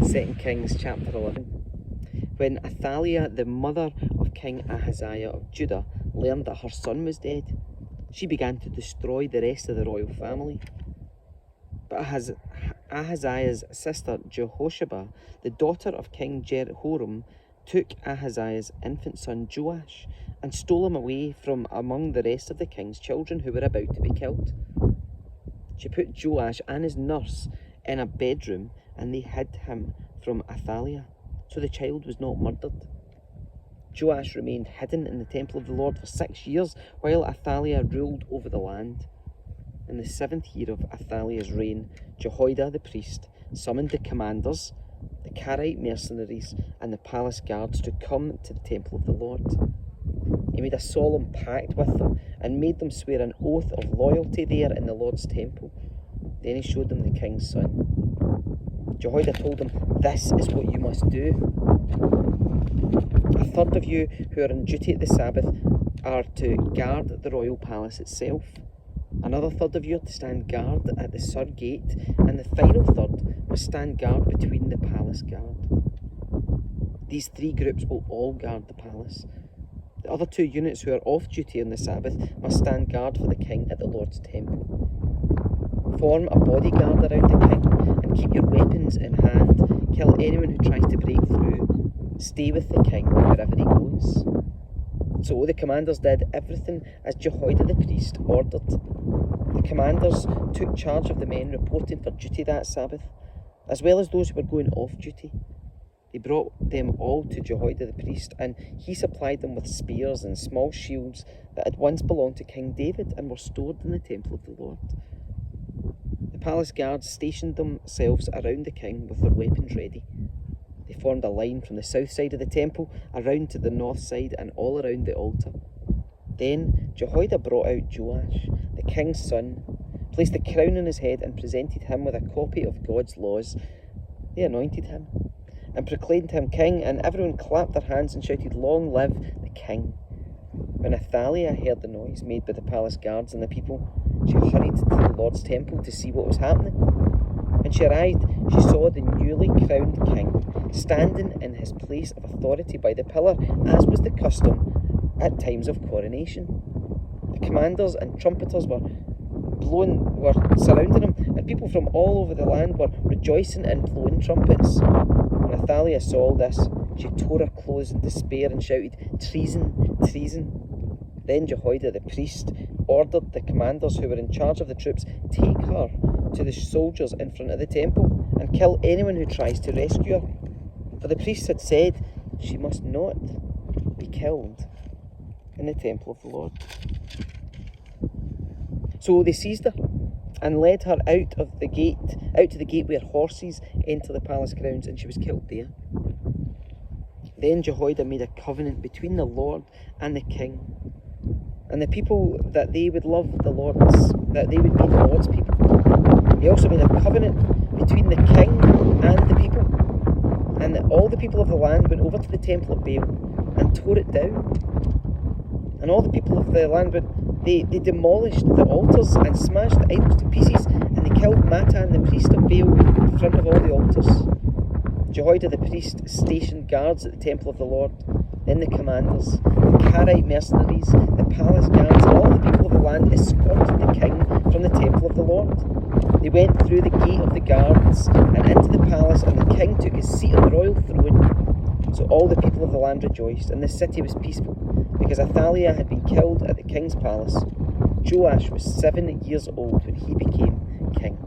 2 Kings chapter 11. When Athaliah, the mother of King Ahaziah of Judah, learned that her son was dead, she began to destroy the rest of the royal family. But Ahaziah's sister Jehosheba, the daughter of King Jehoram, took Ahaziah's infant son Joash and stole him away from among the rest of the king's children who were about to be killed. She put Joash and his nurse in a bedroom, and they hid him from Athaliah, so the child was not murdered. Joash remained hidden in the temple of the Lord for 6 years, while Athaliah ruled over the land. In the 7th year of Athaliah's reign, Jehoiada the priest summoned the commanders, the Karite mercenaries, and the palace guards to come to the temple of the Lord. He made a solemn pact with them and made them swear an oath of loyalty there in the Lord's temple. Then he showed them the king's son. Jehoiada told them, "This is what you must do. A third of you who are on duty at the Sabbath are to guard the royal palace itself. Another third of you are to stand guard at the Sur Gate, and the final third must stand guard between the palace guard. These 3 groups will all guard the palace. The other 2 units who are off duty on the Sabbath must stand guard for the king at the Lord's temple. Form a bodyguard around the king and keep your weapons in hand. Kill anyone who tries to break through. Stay with the king wherever he goes." So the commanders did everything as Jehoiada the priest ordered. The commanders took charge of the men reporting for duty that Sabbath, as well as those who were going off duty. They brought them all to Jehoiada the priest, and he supplied them with spears and small shields that had once belonged to King David and were stored in the temple of the Lord. The palace guards stationed themselves around the king with their weapons ready. They formed a line from the south side of the temple around to the north side and all around the altar. Then Jehoiada brought out Joash, the king's son, placed the crown on his head and presented him with a copy of God's laws. They anointed him and proclaimed him king, and everyone clapped their hands and shouted, "Long live the king." When Athaliah heard the noise made by the palace guards and the people, she hurried to the Lord's temple to see what was happening. When she arrived, she saw the newly crowned king standing in his place of authority by the pillar, as was the custom at times of coronation. The commanders and trumpeters were surrounding him, and people from all over the land were rejoicing and blowing trumpets. When Athaliah saw all this, she tore her clothes in despair and shouted, "Treason, treason." Then Jehoiada the priest ordered the commanders who were in charge of the troops, "Take her to the soldiers in front of the temple and kill anyone who tries to rescue her." For the priests had said she must not be killed in the temple of the Lord. So they seized her and led her out to the gate where horses enter the palace grounds, and she was killed there. Then Jehoiada made a covenant between the Lord and the king and the people that they would love the Lord's, that they would be the Lord's people. He also made a covenant between the king and the people, and that all the people of the land went over to the temple of Baal and tore it down. And all the people of the land they demolished the altars and smashed the idols to pieces, and they killed Matan, the priest of Baal, in front of all the altars. Jehoiada the priest stationed guards at the temple of the Lord. Then the commanders, the Karite mercenaries, the palace guards, and all the people of the land escorted the king from the temple of the Lord. They went through the gate of the guards and into the palace, and the king took his seat on the royal throne. So all the people of the land rejoiced, and the city was peaceful, because Athaliah had been killed at the king's palace. Joash was 7 years old when he became king.